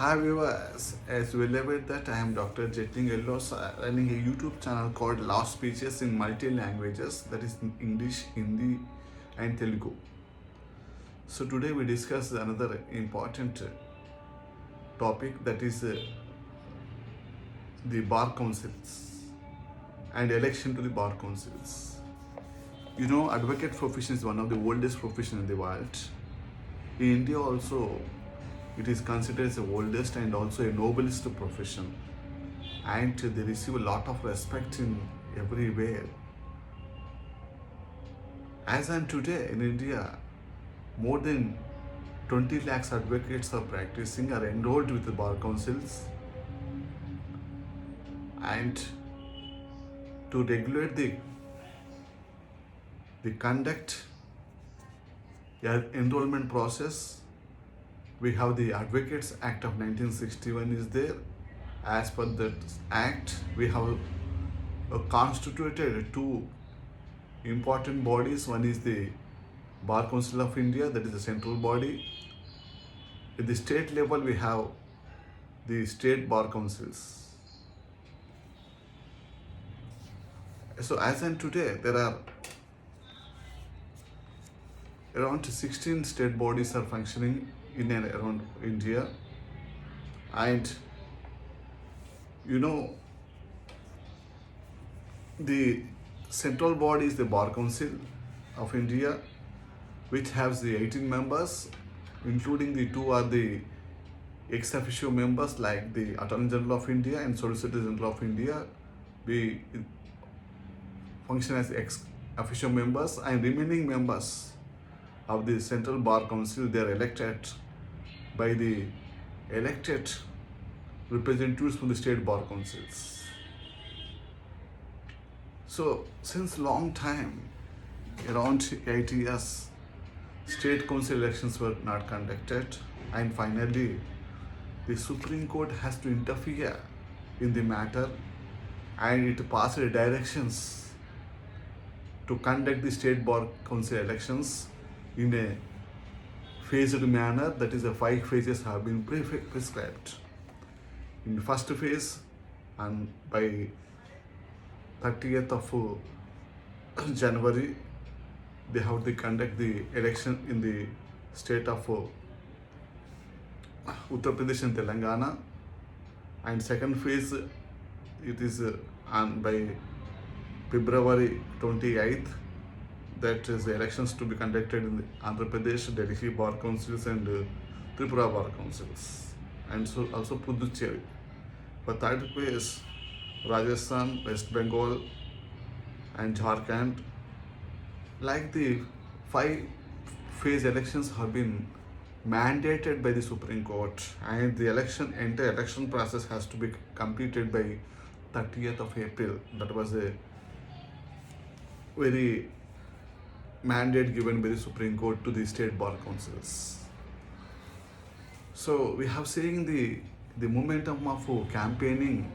Hi viewers, as well aware that I am Dr. Jetling Ellos running a YouTube channel called Law Speeches in Multi Languages, that is in English, Hindi and Telugu. So today we discuss another important topic, that is the bar councils and election to the bar councils. You know, advocate profession is one of the oldest professions in the world. In India also, it is considered as the oldest and also a noblest profession, and they receive a lot of respect in everywhere. As on today in India, more than 20 lakhs advocates are practicing, are enrolled with the bar councils, and to regulate the conduct enrollment process, we have the Advocates Act of 1961 is there. As per that act, we have constituted two important bodies. One is the Bar Council of India, that is the central body. At the state level, we have the state bar councils. So as in today, there are around 16 state bodies are functioning in and around India. And you know, the central body is the Bar Council of India, which has the 18 members, including the two are the ex officio members like the Attorney General of India and Solicitor General of India. We function as ex officio members, and remaining members of the Central Bar Council, they are elected by the elected representatives from the state bar councils. So since long time, around 8 years, state council elections were not conducted, and finally the Supreme Court has to interfere in the matter, and it passed directions to conduct the state bar council elections in a phased manner. That is, the 5 phases have been prescribed. In the first phase, and by 30th of January, they have to conduct the election in the state of Uttar Pradesh and Telangana. And second phase, it is on by February 28th, that is the elections to be conducted in Andhra Pradesh, Delhi Bar Councils and Tripura Bar Councils, and so also Puducherry. For third phase, Rajasthan, West Bengal and Jharkhand. Like the 5 phase elections have been mandated by the Supreme Court, and the entire election process has to be completed by 30th of April. That was a very mandate given by the Supreme Court to the state bar councils. So we have seen the momentum of campaigning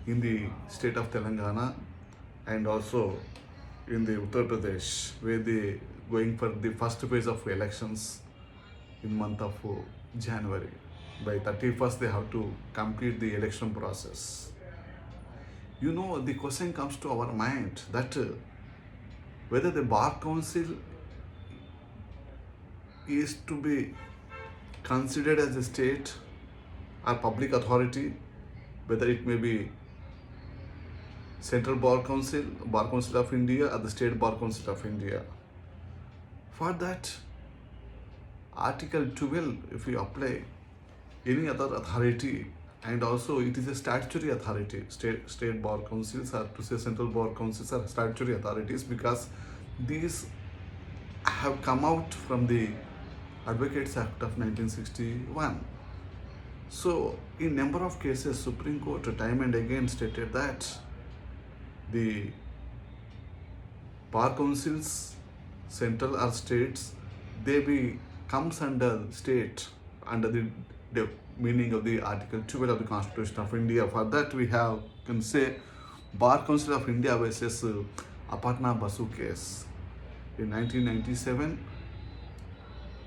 in the state of Telangana and also in the Uttar Pradesh, where they going for the first phase of elections in month of January. By 31st, they have to complete the election process. You know, the question comes to our mind that whether the Bar Council is to be considered as a state or public authority, whether it may be Central Bar Council, Bar Council of India, or the State Bar Council of India. For that, Article 12, if we apply, any other authority, and also it is a statutory authority. State bar councils, or to say central bar councils, are statutory authorities because these have come out from the Advocates Act of 1961. So in number of cases, Supreme Court time and again stated that the bar councils, central or states, they comes under state under the meaning of the Article 12 of the Constitution of India. For that, we can say Bar Council of India versus Aparna Basu case in 1997,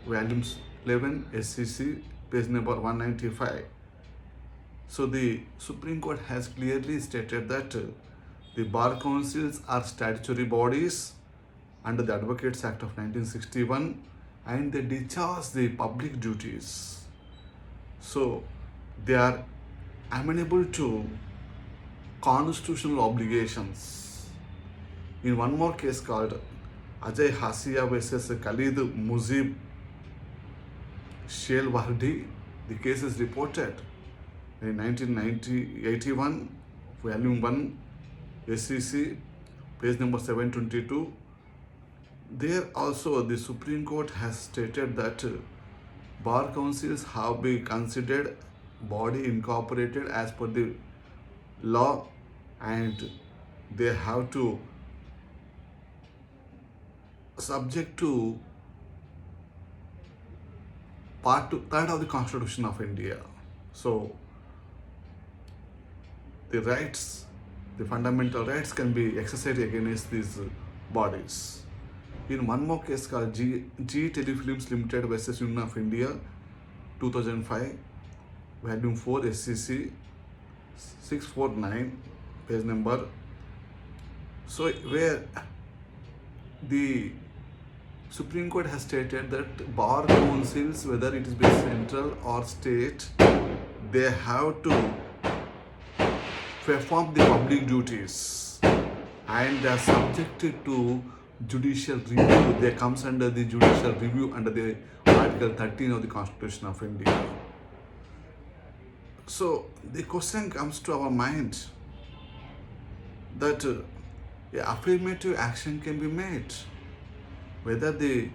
volumes 11 SCC, page number 195. So the Supreme Court has clearly stated that the bar councils are statutory bodies under the Advocates Act of 1961 and they discharge the public duties. So they are amenable to constitutional obligations. In one more case called Ajay Hasia versus Khalid Muzib Shale Wardi, the case is reported in 1981, volume 1, SEC, page number 722. There also the Supreme Court has stated that bar councils have been considered body incorporated as per the law and they have to subject to part 3rd of the Constitution of India. So the rights, the fundamental rights can be exercised against these bodies. In one more case called G Telefilms Limited versus Union of India, 2005, volume 4, SCC, 649, page number. So where the Supreme Court has stated that bar councils, whether it is by central or state, they have to perform the public duties and they are subjected to judicial review. They comes under the judicial review under the Article 13 of the Constitution of India. So the question comes to our mind that affirmative action can be made. Whether the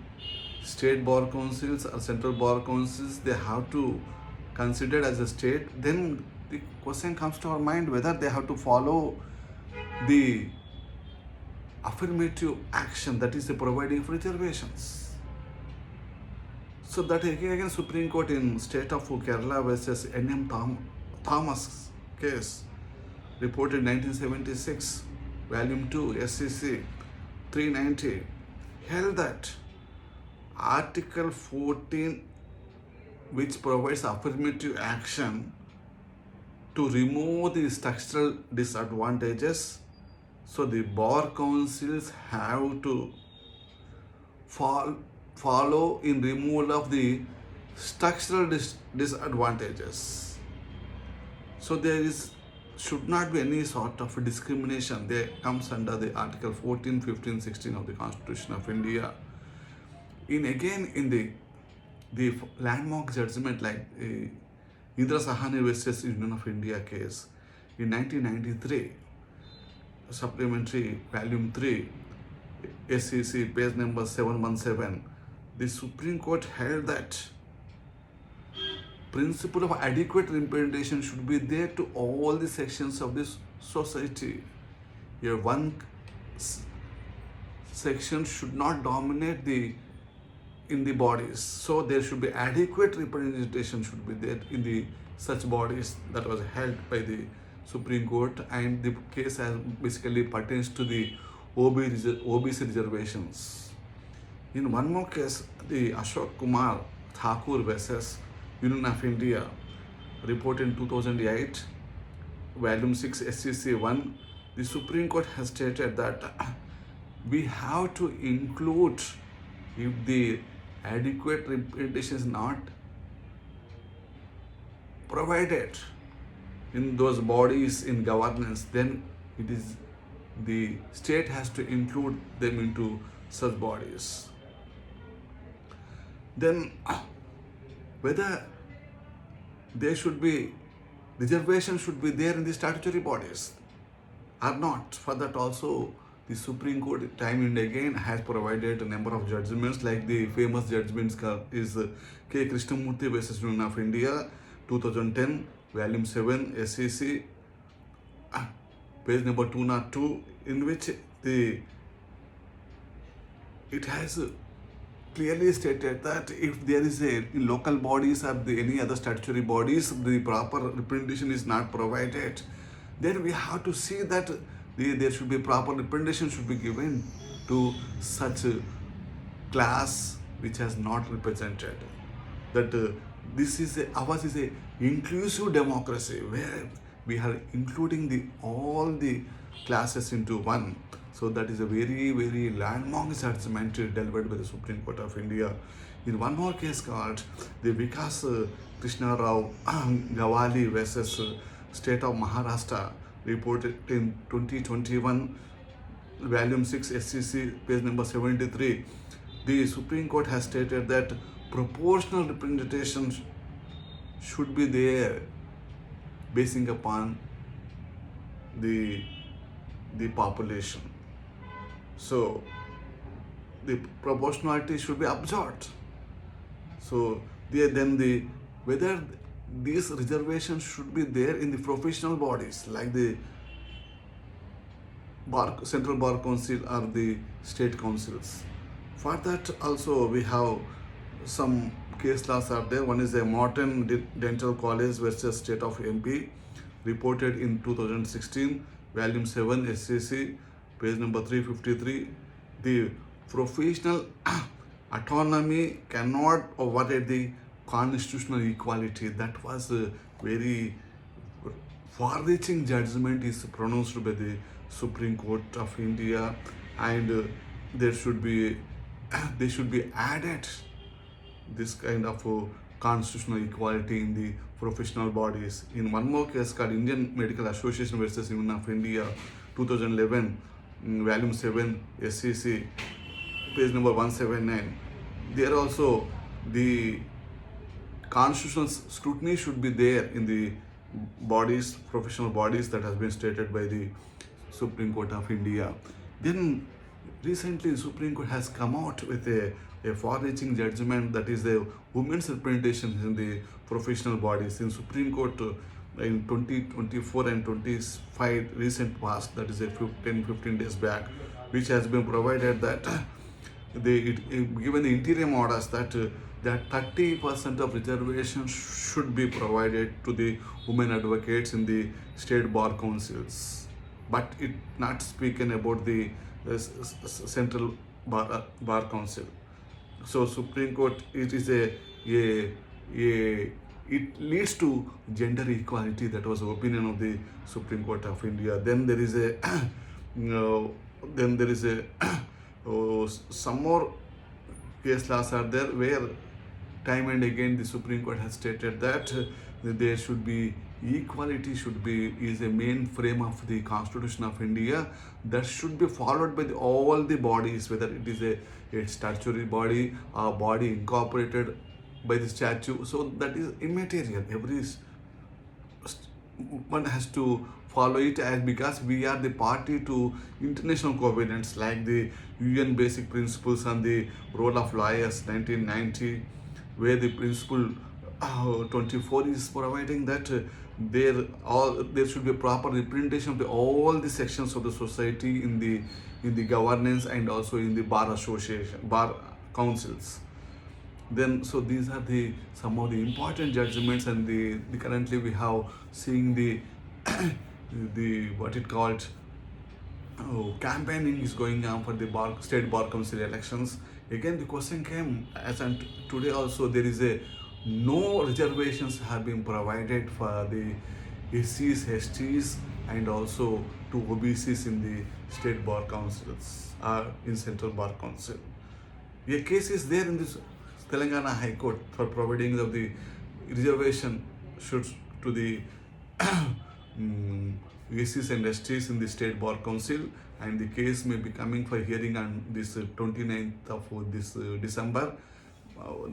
state bar councils or central bar councils, they have to consider as a state, then the question comes to our mind whether they have to follow the affirmative action, that is the providing for reservations. So that again Supreme Court in state of Kerala versus N.M. Thomas case reported 1976, volume 2, SCC 390, held that Article 14, which provides affirmative action to remove the structural disadvantages, so the bar councils have to follow in removal of the structural disadvantages. So there should not be any sort of discrimination. There comes under the Article 14, 15, 16 of the Constitution of India. In the landmark judgment like Indra Sahani versus Union of India case in 1993, supplementary volume 3, SCC, page number 717, the Supreme Court held that principle of adequate representation should be there to all the sections of this society. Here one section should not dominate in the bodies. So there should be adequate representation should be there in the such bodies. That was held by the Supreme Court, and the case has basically pertains to the OBC reservations. In one more case, the Ashok Kumar Thakur versus Union of India, reported in 2008, volume 6, SCC 1, the Supreme Court has stated that we have to include, if the adequate representation is not provided in those bodies in governance, then it is the state has to include them into such bodies. Then whether there should be reservation should be there in the statutory bodies or not. For that also the Supreme Court time and again has provided a number of judgments, like the famous judgments is K. Krishnamurthy versus Union of India, 2010, volume 7, SCC, page number 202, in which it has clearly stated that if there is in local bodies or any other statutory bodies, the proper representation is not provided, then we have to see that there should be proper representation should be given to such a class which has not represented. That ours is a inclusive democracy where we are including all the classes into one. So that is a very, very landmark judgment delivered by the Supreme Court of India. In one more case called the Vikas Krishna Rao Gawali versus State of Maharashtra, reported in 2021, volume 6 SCC, page number 73, the Supreme Court has stated that proportional representation should be there basing upon the population. So the proportionality should be observed. So then whether these reservations should be there in the professional bodies like the Central Bar Council or the state councils. For that also we have some case laws are there. One is a Morton Dental College versus State of MP, reported in 2016, volume 7 SCC, page number 353. The professional autonomy cannot override the constitutional equality. That was a very far-reaching judgment is pronounced by the Supreme Court of India, and they should be added this kind of constitutional equality in the professional bodies. In one more case called Indian Medical Association versus Union of India, 2011, volume 7 SCC, page number 179. There also the constitutional scrutiny should be there in the bodies, professional bodies, that has been stated by the Supreme Court of India. Then recently the Supreme Court has come out with a far-reaching judgment, that is the women's representation in the professional bodies. In Supreme Court in 2024 and 25 recent past, that is a 15 days back, which has been provided that given the interim orders that 30% of reservation should be provided to the women advocates in the state bar councils, but it not speaking about the central bar council. So Supreme Court, it is it leads to gender equality. That was the opinion of the Supreme Court of India. Then there is some more case laws are there where time and again the Supreme Court has stated that there should be equality is a main frame of the Constitution of India, that should be followed by all the bodies, whether it is a statutory body or body incorporated by the statute. So that is immaterial. One has to follow it, as because we are the party to international covenants like the UN Basic Principles on the Role of Lawyers 1990, where the principle 24 is providing that there should be a proper representation of all the sections of the society in the governance and also in the bar councils. Then so these are some of the important judgments, and the currently we have seeing the what it called campaigning is going on for the state bar council elections. Again the question came, as and today also there is no reservations have been provided for the SCs, STs and also to OBCs in the state bar councils or in central bar council. A case is there in this Telangana High Court for providing of the reservation should to the SCs and STs in the state bar council, and the case may be coming for hearing on this 29th of this December.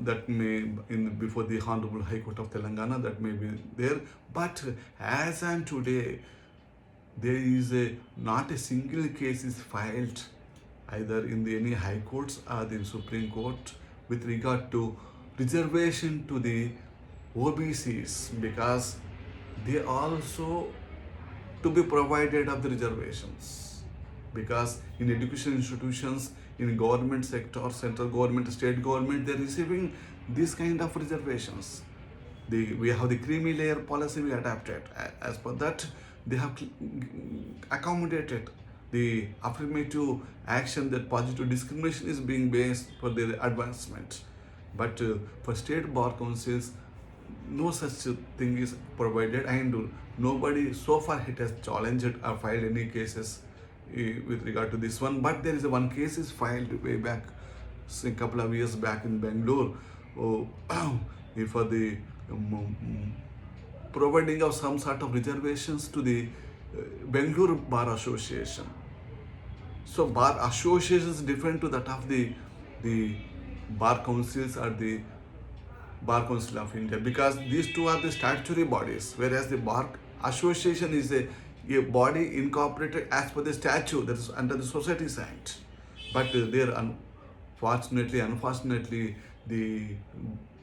That may before the Honorable High Court of Telangana, that may be there. But as on today, there is not a single case is filed either in any high courts or the Supreme Court with regard to reservation to the OBCs, because they also to be provided of the reservations, because in education institutions, in government sector, central government, state government, they're receiving this kind of reservations. We have the creamy layer policy we adapted. As per that, they have accommodated the affirmative action, that positive discrimination is being based for their advancement. But for state bar councils, no such thing is provided, and nobody so far it has challenged or filed any cases with regard to this one. But there is one case is filed way back a couple of years back in Bangalore, oh, for the providing of some sort of reservations to the Bangalore Bar Association. So bar association is different to that of the bar councils or the Bar Council of India, because these two are the statutory bodies, whereas the Bar Association is a body incorporated as per the statute, that is under the Societies Act. But there, unfortunately, the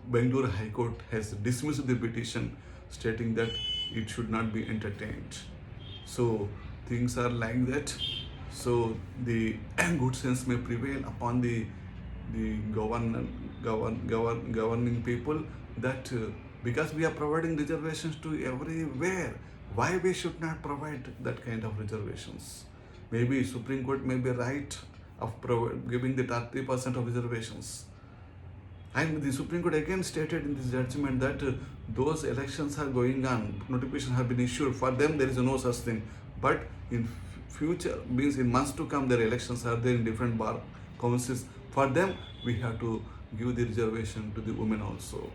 Bangalore High Court has dismissed the petition, stating that it should not be entertained. So things are like that. So the good sense may prevail upon the governing people, that because we are providing reservations to everywhere, why we should not provide that kind of reservations? Maybe Supreme Court may be right of giving the 30% of reservations. And the Supreme Court again stated in this judgment that those elections are going on, notifications have been issued. For them, there is no such thing. But in future, means in months to come, their elections are there in different bar councils. For them, we have to give the reservation to the women also.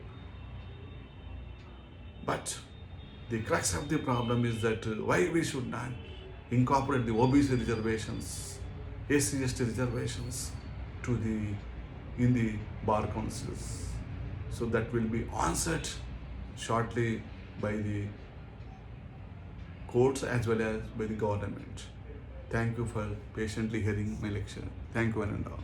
But the crux of the problem is that why we should not incorporate the OBC reservations, SC/ST reservations to in the bar councils. So that will be answered shortly by the courts as well as by the government. Thank you for patiently hearing my lecture. Thank you one and all.